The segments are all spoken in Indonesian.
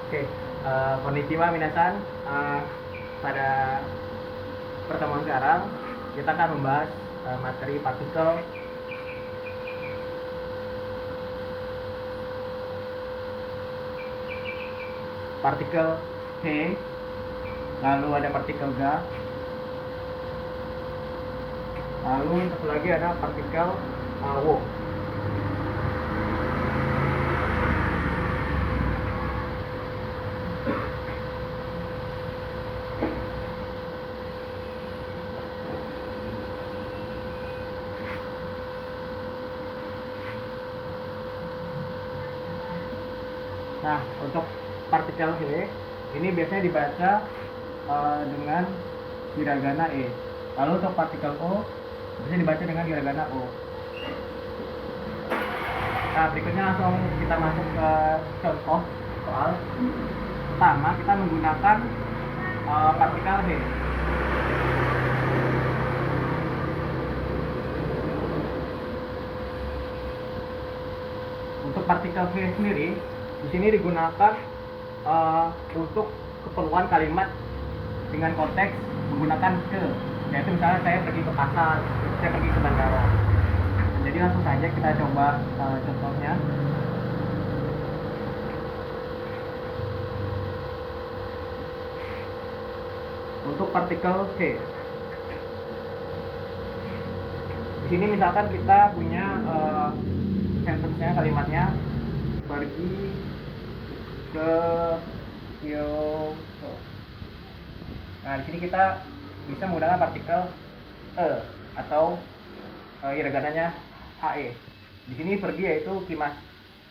Oke, konnichiwa minasan. Pada pertemuan sekarang kita akan membahas materi partikel He, lalu ada partikel Ga, lalu satu lagi ada partikel Wo. Nah, untuk partikel ini biasanya dibaca dengan hiragana E. Lalu untuk partikel O biasanya dibaca dengan hiragana O. Nah, berikutnya langsung kita masuk ke contoh soal. Pertama, kita menggunakan partikel He. Untuk partikel He sendiri, di sini digunakan untuk keperluan kalimat dengan konteks menggunakan ke, yaitu misalnya saya pergi ke pasar, saya pergi ke bandara. Jadi langsung saja kita coba contohnya. Untuk partikel K, di sini misalkan kita punya sentence-nya, kalimatnya pergi ke Kyoto. Nah, di sini kita bisa menggunakan partikel e atau hiragananya HE. Di sini pergi yaitu kimas.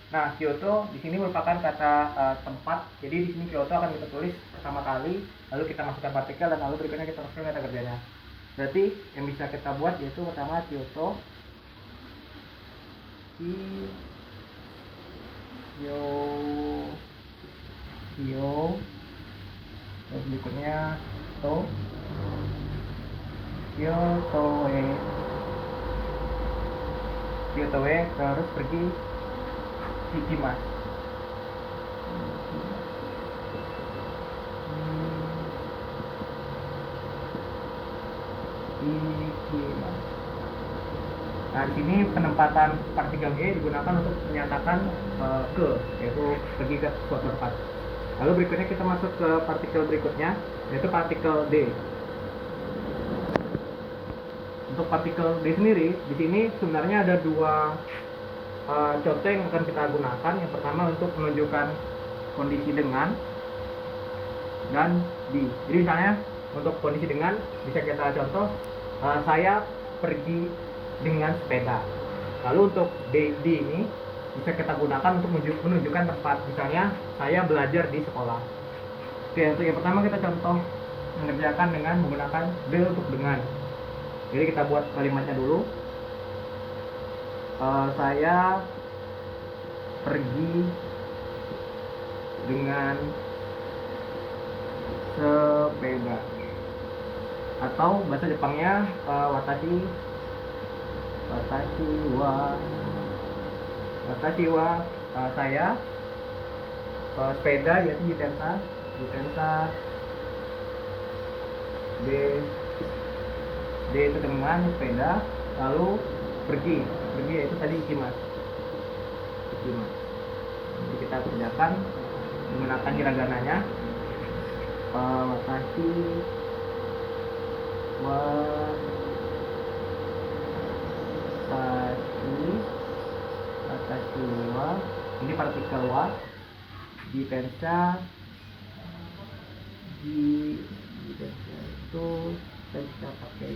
Nah, Kyoto di sini merupakan kata tempat. Jadi di sini Kyoto akan kita tulis pertama kali, lalu kita masukkan partikel dan lalu berikutnya kita masukkan kata kerjanya. Berarti yang bisa kita buat yaitu pertama Kyoto, Kyo, terus berikutnya to, Kyoto, terus pergi Ikimas. Nah, di sini penempatan partikel E digunakan untuk menyatakan ke, yaitu pergi ke suatu tempat. Lalu berikutnya kita masuk ke partikel berikutnya, yaitu partikel D. Untuk partikel D sendiri, di sini sebenarnya ada dua contoh yang akan kita gunakan. Yang pertama untuk menunjukkan kondisi dengan dan di. Jadi misalnya untuk kondisi dengan bisa kita contoh, saya pergi dengan sepeda. Lalu untuk D ini bisa kita gunakan untuk menunjukkan tempat. Misalnya saya belajar di sekolah. Oke, untuk yang pertama kita contoh mengerjakan dengan menggunakan D untuk dengan. Jadi kita buat kalimatnya dulu. Saya pergi dengan sepeda. Atau bahasa Jepangnya watashi wa saya sepeda yaitu jitensa D itu dengan sepeda, lalu pergi yaitu tadi ikimas. Jadi kita kerjakan menggunakan hiragananya watashi wa, ini partikel wa, jitensa itu kita pakai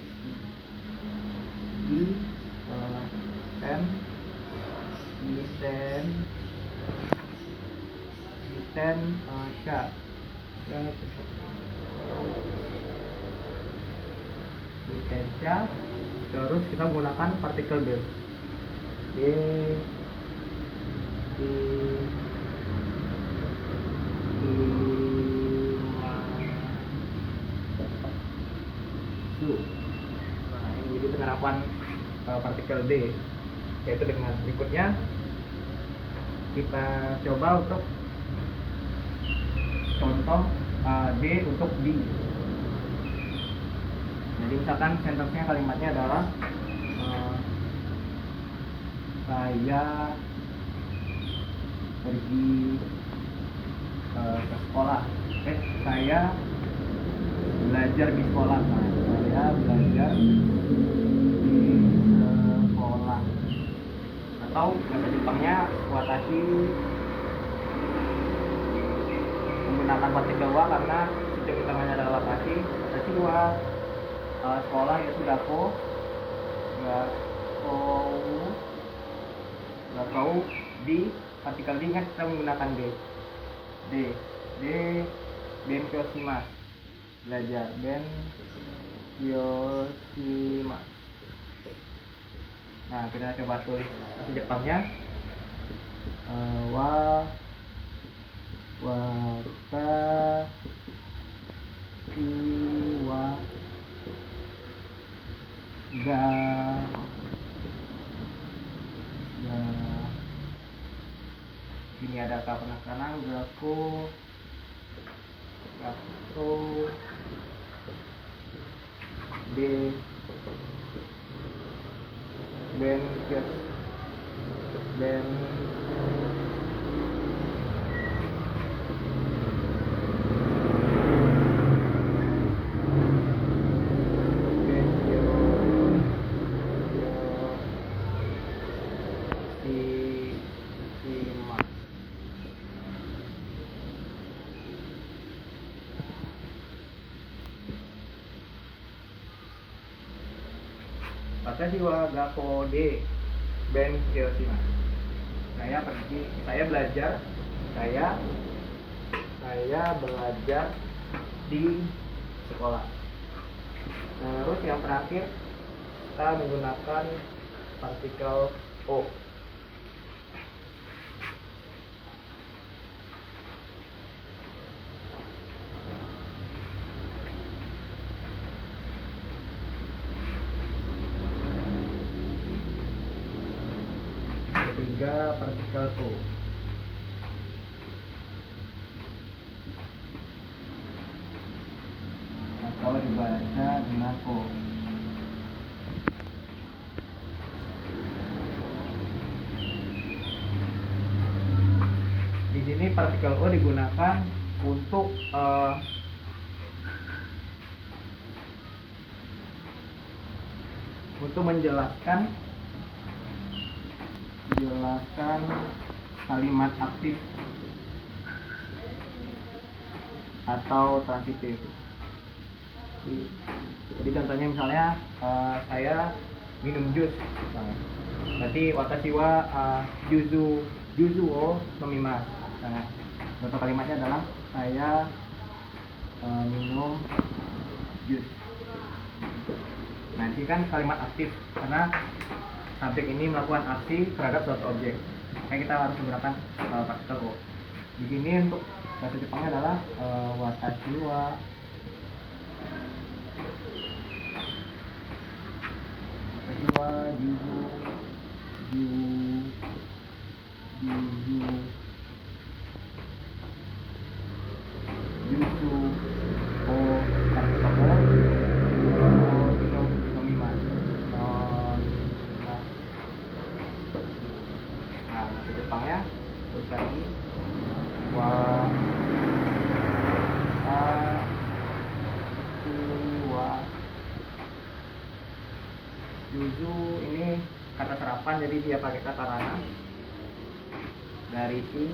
jitensa, terus kita menggunakan partikel B. Nah, ini jadi penerapan partikel D, yaitu dengan berikutnya kita coba untuk contoh D untuk D. Jadi misalkan sentence-nya kalimatnya adalah saya pergi ke sekolah. Saya belajar di sekolah. Saya belajar di sekolah. Atau bahasa Jepangnya watashi menggunakan partikel wa karena subjek utamanya adalah watashi. Watashi wa sekolah yaitu gakko di partikel D kan kita menggunakan D benkyoshimasu belajar benkyoshimasu. Nah, kita coba tulis bahasa Jepangnya watashi wa ini ada kata penekanan gakko de Watashi wa gakko de benkyoshimasu. Saya belajar di sekolah. Terus yang terakhir kita menggunakan partikel o. Ketiga partikel o. Atau dibaca dengan o. Di sini partikel o digunakan untuk menjelaskan kalimat aktif atau transitif. Jadi contohnya misalnya saya minum jus, berarti watashi wa juzu o nomimasu. Nah, contoh kalimatnya adalah saya minum jus. Nah, ini kan kalimat aktif karena subjek ini melakukan aksi terhadap suatu objek. Makanya kita harus menggunakan partikel o. Di sini untuk bahasa Jepangnya adalah watashi wa juzu o partikel o nomimasu. Nah, bahasa Jepangnya terus lagi juzu ini kata serapan, jadi dia pakai kata rana dari si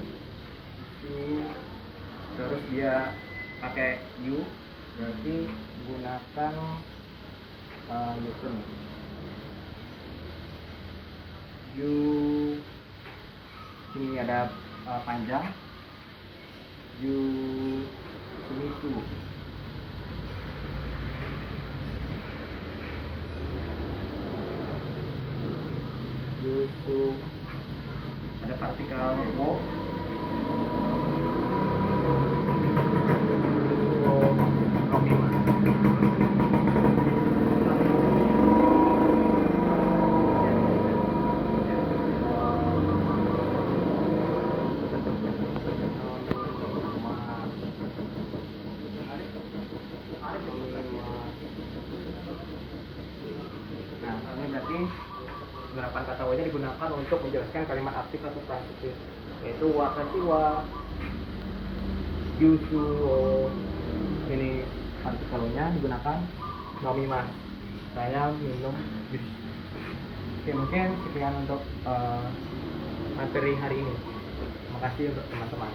terus dia pakai yu, berarti gunakan yukun yu. Ini ada panjang yu sumisu. Yusu ada partikel o. berarti penerapan kata wa-nya digunakan untuk menjelaskan kalimat aktif atau transitif, yaitu wakasiwa, yusu. Ini partikelnya digunakan nomimas, saya minum jus. Oke, mungkin sekian untuk materi hari ini. Terima kasih untuk teman-teman.